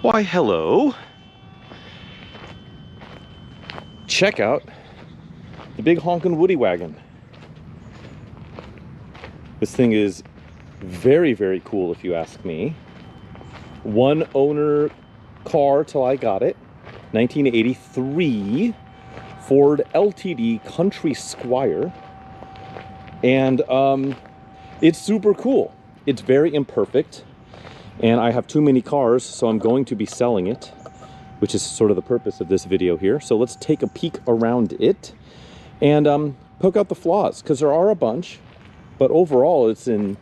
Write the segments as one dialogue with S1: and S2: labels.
S1: Why, hello. Check out the big honkin' Woodie wagon. This thing is very, very cool if you ask me. One owner car till I got it. 1983 Ford LTD Country Squire. And it's super cool. It's very imperfect. And I have too many cars, so I'm going to be selling it, which is sort of the purpose of this video here. So let's take a peek around it and poke out the flaws, because there are a bunch, but overall it's in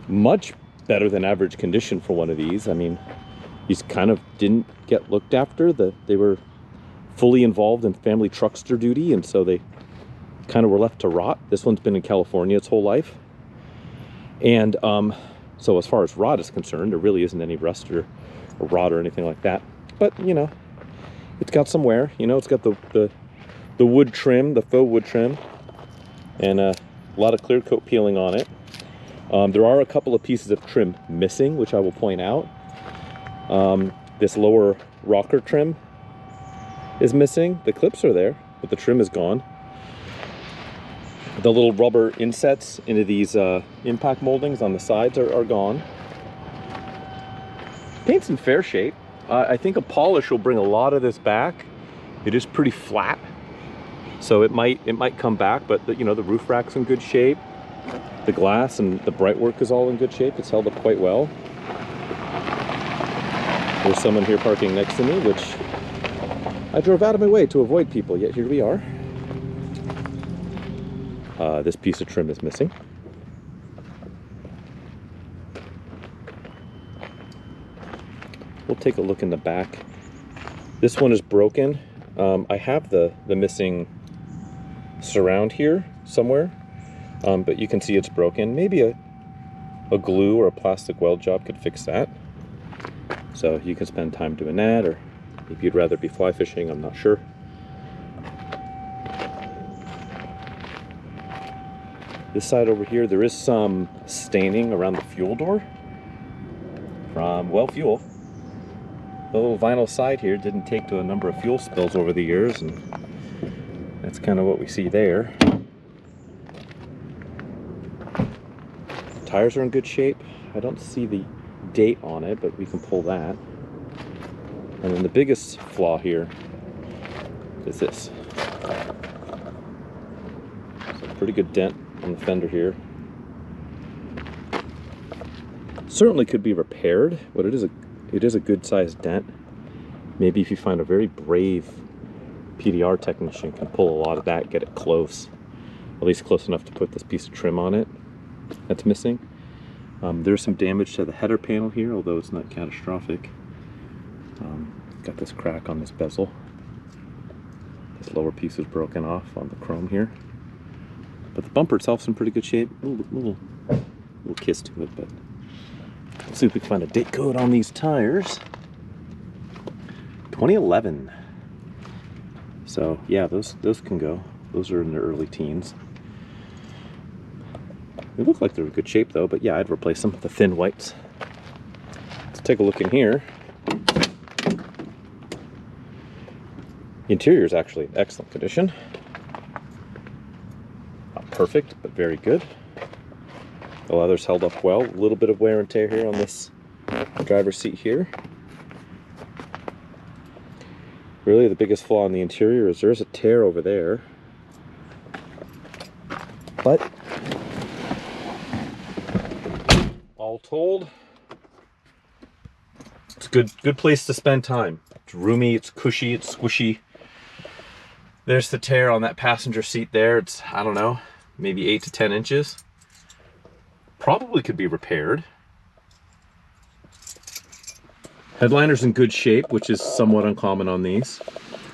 S1: much better than average condition for one of these. I mean, these kind of didn't get looked after. They were fully involved in family truckster duty, and so they kind of were left to rot. This one's been in California its whole life. And so as far as rot is concerned, there really isn't any rust or rot or anything like that. But, you know, it's got some wear. You know, it's got the wood trim, the faux wood trim, and a lot of clear coat peeling on it. There are a couple of pieces of trim missing, which I will point out. This lower rocker trim is missing. The clips are there, but the trim is gone. The little rubber insets into these impact moldings on the sides are gone. Paint's in fair shape. I think a polish will bring a lot of this back. It is pretty flat, so it might come back. But you know, the roof rack's in good shape. The glass and the bright work is all in good shape. It's held up quite well. There's someone here parking next to me, which I drove out of my way to avoid people, yet here we are. This piece of trim is missing. We'll take a look in the back. This one is broken. I have the missing surround here somewhere, but you can see it's broken. Maybe a glue or a plastic weld job could fix that. So you can spend time doing that, or maybe you'd rather be fly fishing, I'm not sure. This side over here, there is some staining around the fuel door from, well, fuel. The little vinyl side here didn't take to a number of fuel spills over the years, and that's kind of what we see there. Tires are in good shape. I don't see the date on it, but we can pull that. And then the biggest flaw here is this. It's a pretty good dent on the fender here. Certainly could be repaired, but it is a good sized dent. Maybe if you find a very brave PDR technician, can pull a lot of that, get it close, at least close enough to put this piece of trim on it that's missing. There's some damage to the header panel here, although it's not catastrophic. Got this crack on this bezel. This lower piece is broken off on the chrome here. But the bumper itself's in pretty good shape. Little kiss to it, but let's see if we can find a date code on these tires. 2011. So yeah, those can go. Those are in their early teens. They look like they're in good shape though, but yeah, I'd replace them with the thin whites. Let's take a look in here. The interior is actually in excellent condition. Perfect, but very good. The leather's held up well. A little bit of wear and tear here on this driver's seat here. Really, the biggest flaw in the interior is there's a tear over there. But all told, it's a good place to spend time. It's roomy, it's cushy, it's squishy. There's the tear on that passenger seat there. It's, I don't know, maybe 8 to 10 inches. Probably could be repaired. Headliner's in good shape, which is somewhat uncommon on these.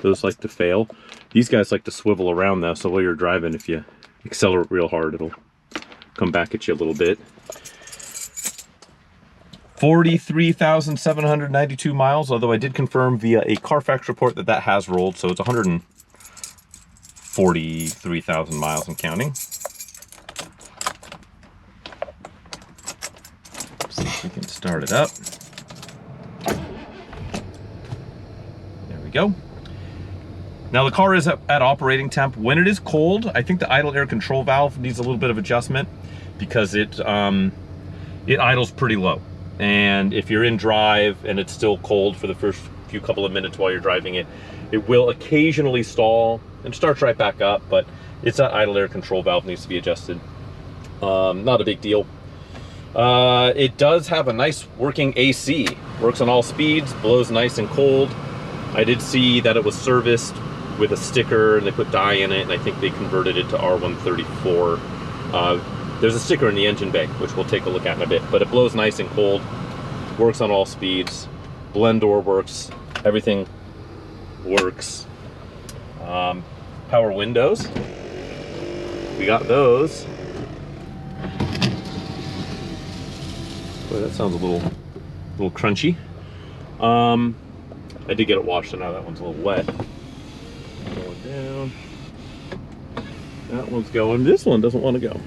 S1: Those like to fail. These guys like to swivel around though, so while you're driving, if you accelerate real hard, it'll come back at you a little bit. 43,792 miles, although I did confirm via a Carfax report that has rolled, so it's 143,000 miles and counting. See if we can start it up. we go. Now the car is at operating temp. When it is cold, I think the idle air control valve needs a little bit of adjustment because it idles pretty low. And if you're in drive and it's still cold for the first few couple of minutes while you're driving it, it will occasionally stall and starts right back up, but it's that idle air control valve needs to be adjusted. Not a big deal. It does have a nice working AC. Works on all speeds, blows nice and cold. I did see that it was serviced with a sticker and they put dye in it, and I think they converted it to R134. There's a sticker in the engine bay, which we'll take a look at in a bit, but it blows nice and cold, works on all speeds, blend door works, everything works. Power windows, we got those. Boy, that sounds a little crunchy. I did get it washed, so now that one's a little wet. Going down. That one's going. This one doesn't want to go.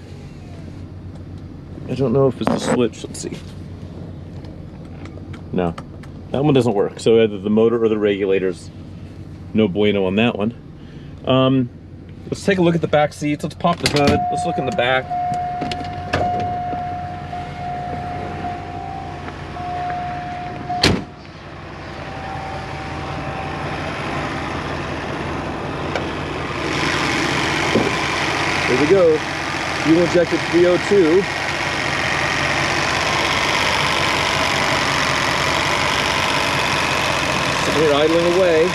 S1: I don't know if it's the switch. Let's see. No, that one doesn't work. So either the motor or the regulators, no bueno on that one. Let's take a look at the back seats. Let's pop the hood. Let's look in the back. There we go. Fuel injected 302. Sitting here idling away.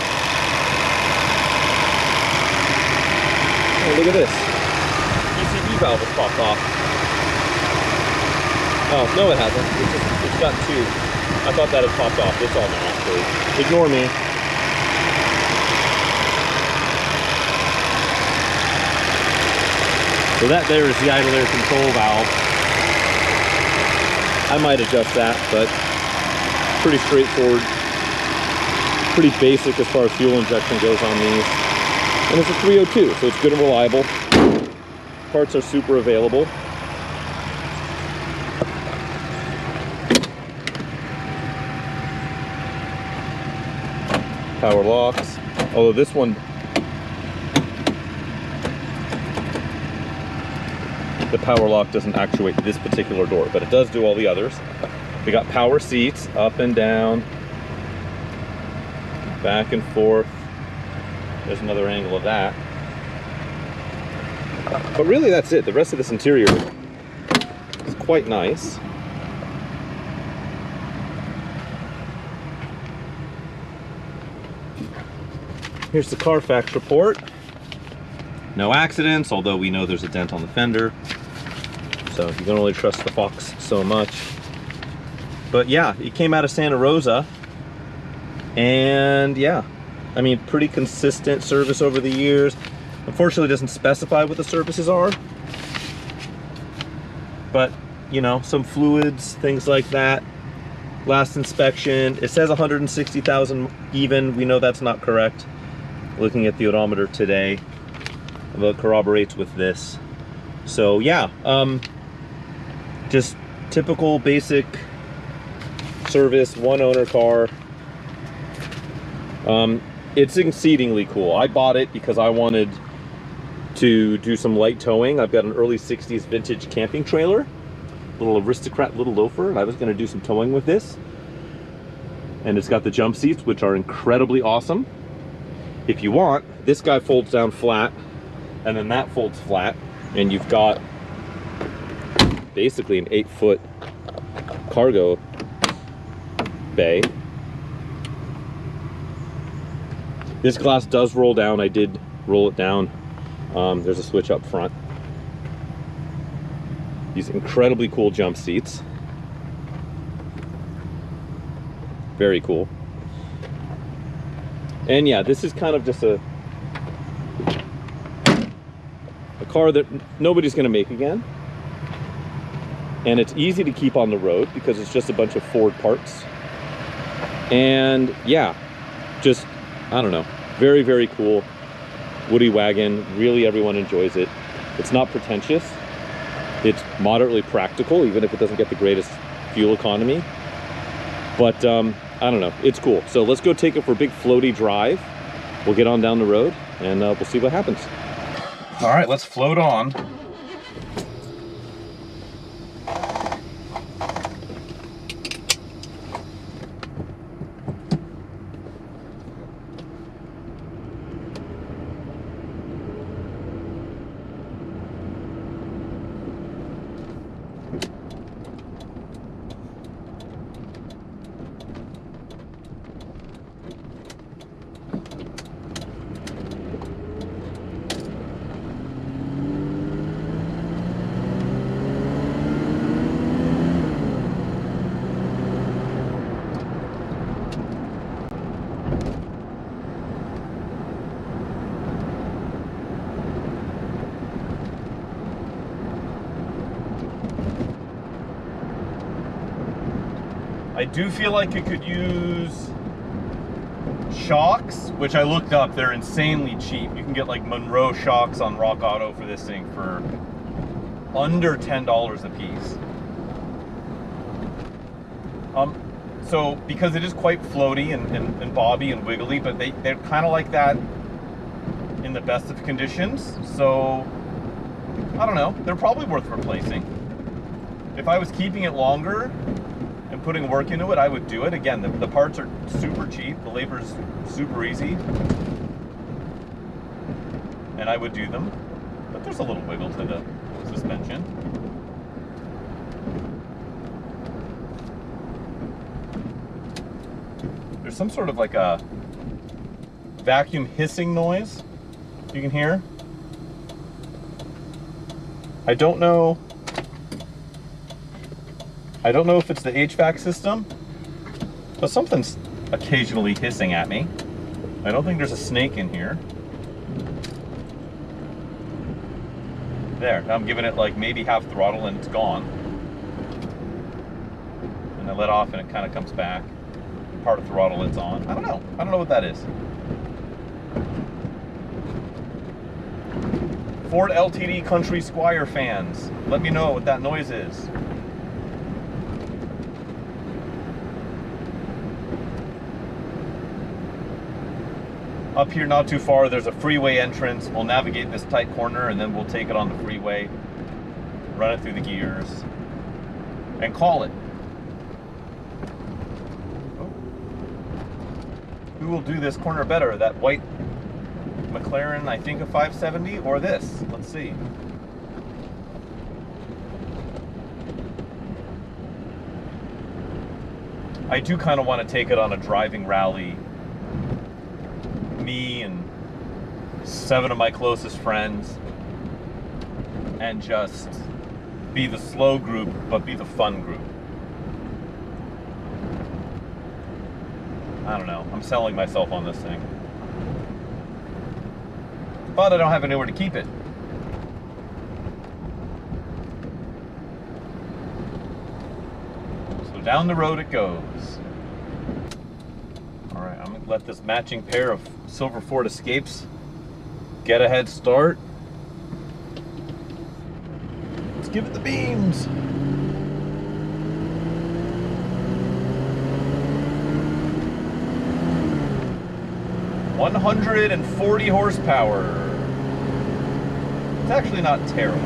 S1: Oh, look at this. ECB valve has popped off. Oh, no it hasn't. It's got two. I thought that had popped off. It's on there actually. Ignore me. So that there is the idle air control valve. I might adjust that, but pretty straightforward. Pretty basic as far as fuel injection goes on these. And it's a 302, so it's good and reliable. Parts are super available. Power locks. Although this one, the power lock doesn't actuate this particular door, but it does do all the others. We got power seats, up and down, back and forth. There's another angle of that. But really that's it. The rest of this interior is quite nice. Here's the Carfax report. No accidents, although we know there's a dent on the fender. So you can only trust the Fox so much. But yeah, it came out of Santa Rosa. And yeah, I mean, pretty consistent service over the years. Unfortunately, it doesn't specify what the services are. But, you know, some fluids, things like that. Last inspection, it says 160,000 even. We know that's not correct. Looking at the odometer today, although it corroborates with this. So yeah, just typical basic service, one owner car. It's exceedingly cool. I bought it because I wanted to do some light towing. I've got an early 60s vintage camping trailer, little aristocrat, little loafer, and I was going to do some towing with this. And it's got the jump seats, which are incredibly awesome. If you want, this guy folds down flat, and then that folds flat, and you've got basically an 8-foot cargo bay. This glass does roll down. I did roll it down. There's a switch up front. These incredibly cool jump seats. Very cool. And yeah, this is kind of just a car that nobody's going to make again. And it's easy to keep on the road because it's just a bunch of Ford parts. And yeah, just, I don't know, very, very cool. Woodie wagon, really everyone enjoys it. It's not pretentious. It's moderately practical, even if it doesn't get the greatest fuel economy. But I don't know, it's cool. So let's go take it for a big floaty drive. We'll get on down the road and we'll see what happens. All right, let's float on. I do feel like it could use shocks, which I looked up. They're insanely cheap. You can get like Monroe shocks on Rock Auto for this thing for under $10 a piece. So because it is quite floaty and bobby and wiggly, but they're kind of like that in the best of conditions. So I don't know, they're probably worth replacing. If I was keeping it longer and putting work into it, I would do it. Again, the parts are super cheap, the labor's super easy, and I would do them. But there's a little wiggle to the suspension. There's some sort of like a vacuum hissing noise you can hear. I don't know if it's the HVAC system, but something's occasionally hissing at me. I don't think there's a snake in here. There, now I'm giving it like maybe half throttle and it's gone. And I let off and it kind of comes back. Part of throttle it's on. I don't know what that is. Ford LTD Country Squire fans, let me know what that noise is. Up here, not too far, there's a freeway entrance. We'll navigate this tight corner and then we'll take it on the freeway, run it through the gears, and call it. Oh. Who will do this corner better? That white McLaren, I think a 570, or this? Let's see. I do kind of want to take it on a driving rally. Me and 7 of my closest friends, and just be the slow group, but be the fun group. I don't know. I'm selling myself on this thing. But I don't have anywhere to keep it. So down the road it goes. Alright, I'm gonna let this matching pair of silver Ford Escapes get a head start. Let's give it the beams. $140 horsepower. It's actually not terrible.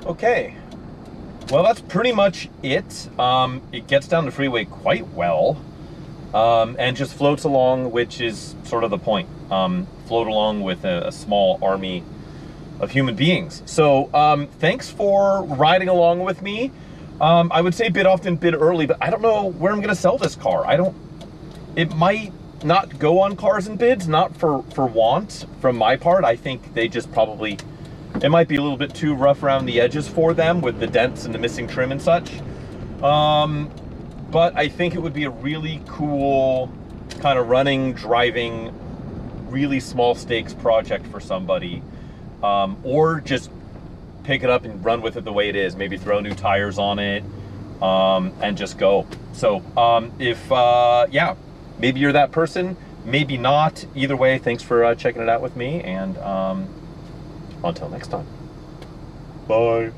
S1: Okay, well that's pretty much it. It gets down the freeway quite well, and just floats along, which is sort of the point. Float along with a small army of human beings. So thanks for riding along with me. I would say bid often, bid early, but I don't know where I'm gonna sell this car. It might not go on Cars and Bids, not for want from my part. I think they just probably, it might be a little bit too rough around the edges for them with the dents and the missing trim and such. But I think it would be a really cool kind of running, driving, really small stakes project for somebody. Or just pick it up and run with it the way it is. Maybe throw new tires on it, and just go. So yeah, maybe you're that person. maybe not. Either way, thanks for checking it out with me, and until next time. Bye.